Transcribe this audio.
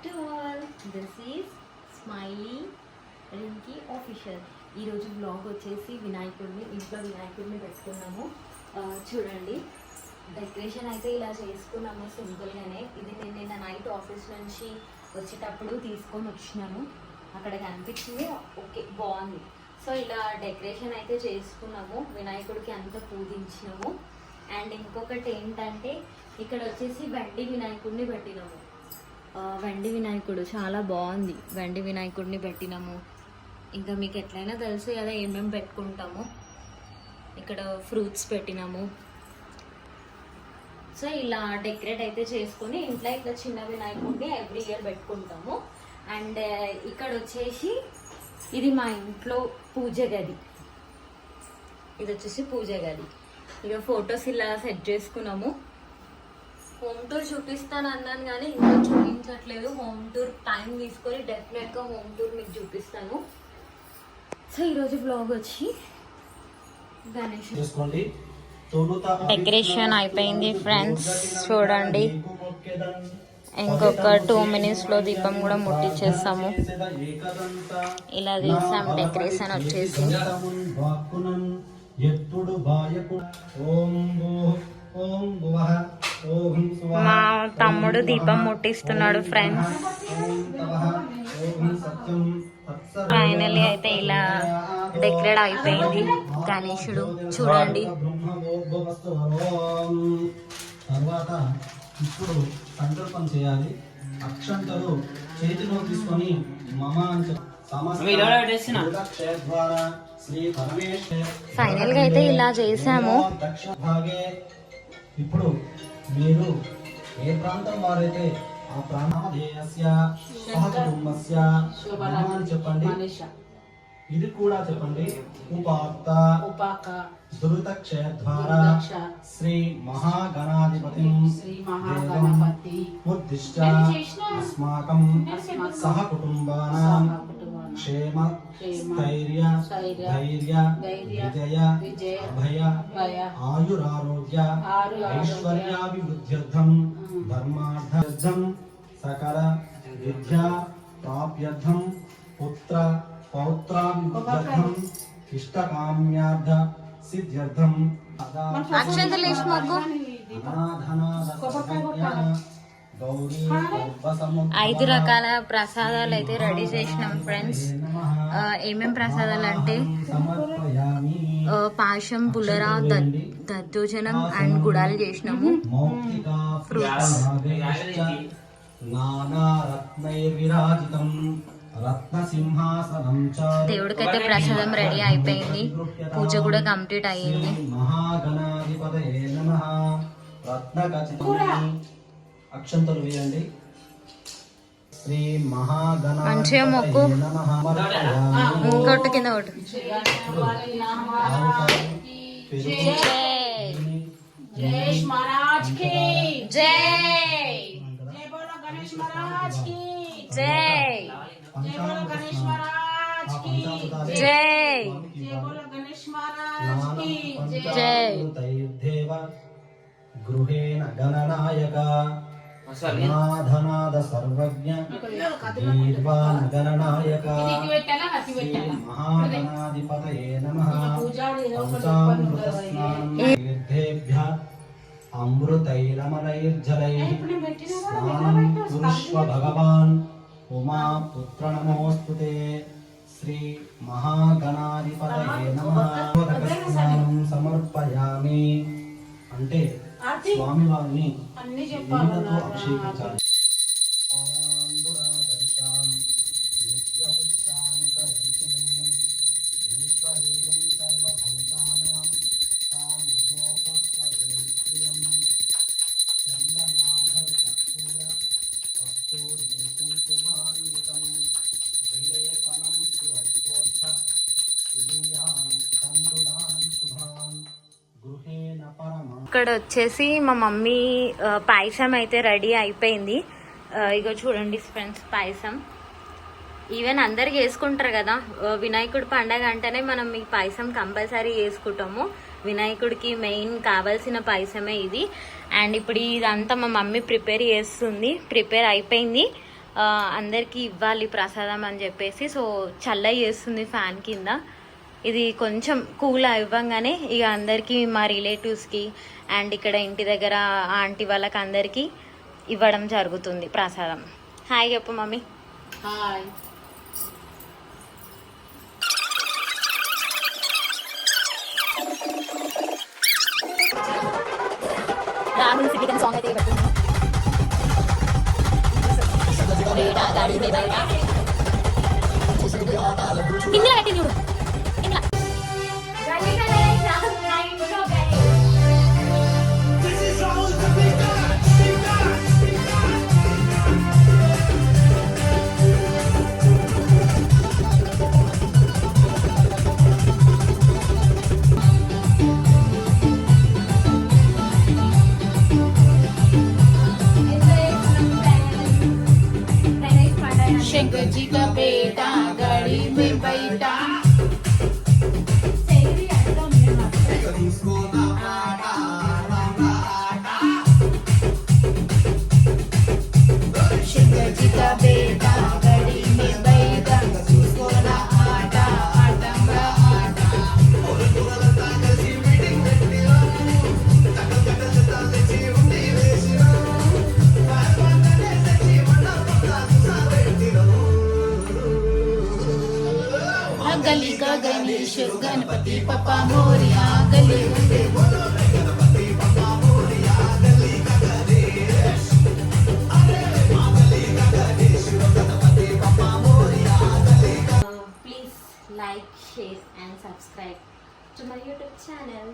To all, this is smiley Rinki official. ఈరోజు blog వచ్చేసి వినాయకుడిని, ఇంట్లో వినాయకుడిని పెట్టుకున్నాము. చూడండి, డెకరేషన్ అయితే ఇలా చేసుకున్నాము సింపుల్గానే. ఇది నేను నిన్న నైట్ ఆఫీస్ నుంచి వచ్చేటప్పుడు తీసుకొని వచ్చినాను. అక్కడ కనిపించింది, ఓకే బాగుంది. సో ఇలా డెకరేషన్ అయితే చేసుకున్నాము, వినాయకుడికి అంతా పూజించినాము. అండ్ ఇంకొకటి ఏంటంటే ఇక్కడ వచ్చేసి వెండి వినాయకుడిని పెట్టినాము. వెండి వినాయకుడు చాలా బాగుంది. వెండి వినాయకుడిని పెట్టినాము. ఇంకా మీకు ఎట్లయినా తెలుసు కదా ఏమేమి పెట్టుకుంటాము. ఇక్కడ ఫ్రూట్స్ పెట్టినాము. సో ఇలా డెకరేట్ అయితే చేసుకొని ఇంట్లో ఇట్లా చిన్న వినాయకుడిని ఎవ్రీ ఇయర్ పెట్టుకుంటాము. అండ్ ఇక్కడ వచ్చేసి ఇది మా ఇంట్లో పూజ గది. ఇది వచ్చేసి పూజ గది. ఇక ఫొటోస్ ఇలా సెట్ చేసుకున్నాము. హోమ్ టూర్ చూపిస్తాను అన్నాను కానీ ఇంకా చూపించట్లేదు. హోమ్ టూర్ టైం తీసుకొని డెఫినెట్గా హోమ్ టూర్ మీకు చూపిస్తాను. సో ఈరోజు బ్లాగ్ వచ్చి గణేష్ డెకరేషన్ అయిపోయింది ఫ్రెండ్స్. చూడండి, ఇంకొక 2 minutesలో దీపం కూడా ముట్టించేస్తాము. ఇలా చేసాం డెకరేషన్ వచ్చేసి. మా తమ్ముడు దీపం ముట్టిస్తున్నాడు ఫ్రెండ్స్. ఫైనల్లీ అయితే ఇలా డెకరేట్ అయిపోయింది గణేశుడు. చూడండి, తర్వాత ఇప్పుడు సంకల్పం చేయాలి. అక్షంతలు చేతిలో తీసుకొని మమ ఫైనల్ గా అయితే ఇలా చేసాము. ఇప్పుడు మీరు ఏ ప్రాంతం వారైతే ఆ ప్రాంతదేశస్య సహకుటుంబస్య అని చెప్పండి. ఇది కూడా చెప్పండి. ఉపాక దురితక్షయద్వార శ్రీ మహాగణాధిపతి ఉద్దిష్ట అస్మాకం సహ కుటుంబానాం క్షేమ స్థైర్య ధైర్య విజయ అభయ ఆయురారోగ్య ఐశ్వర్యాభివృద్ధ్యర్థం ధర్మార్థం సకల విద్యా ప్రాప్యర్థం పుత్ర పౌత్రాభివృద్ధ్యర్థం ఇష్టకామ్యార్థ సిద్ధ్యర్థం గౌరీ 5 రకాల ప్రసాదాలు అయితే రెడీ చేసినాం ఫ్రెండ్స్. ఏమేం ప్రసాదాలు అంటే పాశం, పులరా, దద్దోజనం అండ్ గుడాలు చేసినాము. ఫ్రూట్స్ దేవుడికైతే ప్రసాదం రెడీ అయిపోయింది. పూజ కూడా కంప్లీట్ అయ్యింది. అక్షంతలు వేయండి. శ్రీ మహాగణాధిపతయే మంచిగా మొక్కు. ఇంకొట్టు కింద ఒకటి. गणेश महाराज की జై जय बोलो गणेश महाराज की జై जय बोलो गणेश महाराज की జై जय बोलो गणेश महाराज की జై తైర్దేవ గృహేణ గణనాయక నాధనాద సర్వజ్ఞ దీర్వాన్ గణనాయక శ్రీ మహాగణాధిపతయే నమః. పంచామృత స్నానం తీర్థేభ్యః అమృతైరమలైర్జలైః స్నానం కురుష్వ భగవాన్ ఉమా పుత్ర నమోస్తుతే. శ్రీ మహాగణాధిపతయే నమః. స్నానం సమర్పయామి అంటే స్వామి వారిని నీళ్ళతో అభిషేకించాలి. ఇక్కడ వచ్చేసి మా మమ్మీ పాయసం అయితే రెడీ అయిపోయింది. ఇగో చూడండి ఫ్రెండ్స్, పాయసం ఈవెన్ అందరికి వేసుకుంటారు కదా. వినాయకుడి పండగ అంటేనే మనం ఈ పాయసం కంపల్సరీ వేసుకుంటాము. వినాయకుడికి మెయిన్ కావాల్సిన పాయసమే ఇది. అండ్ ఇప్పుడు ఇదంతా మా మమ్మీ ప్రిపేర్ చేస్తుంది. ప్రిపేర్ అయిపోయింది. అందరికీ ఇవ్వాలి ప్రసాదం అని చెప్పేసి. సో చల్లగా చేస్తుంది ఫ్యాన్ కింద. ఇది కొంచెం కూల్ ఇవ్వంగానే ఇక అందరికీ మా రిలేటివ్స్కి అండ్ ఇక్కడ ఇంటి దగ్గర ఆంటీ వాళ్ళకి అందరికీ ఇవ్వడం జరుగుతుంది ప్రసాదం. హాయ్ చెప్పు mummy. Hi. Rahul silicon song అయితే పెట్టుకున్నాను. ఇందులో పెట్టి చూడు. शंकर जी का बेटा गाड़ी में बैठा. शंकर जी का बेटा गाड़ी में बैठा, उसको ना आटा आटा आटा. गली का गणेश गणपति पप्पा मोरिया गली Please like, share and subscribe to my YouTube channel.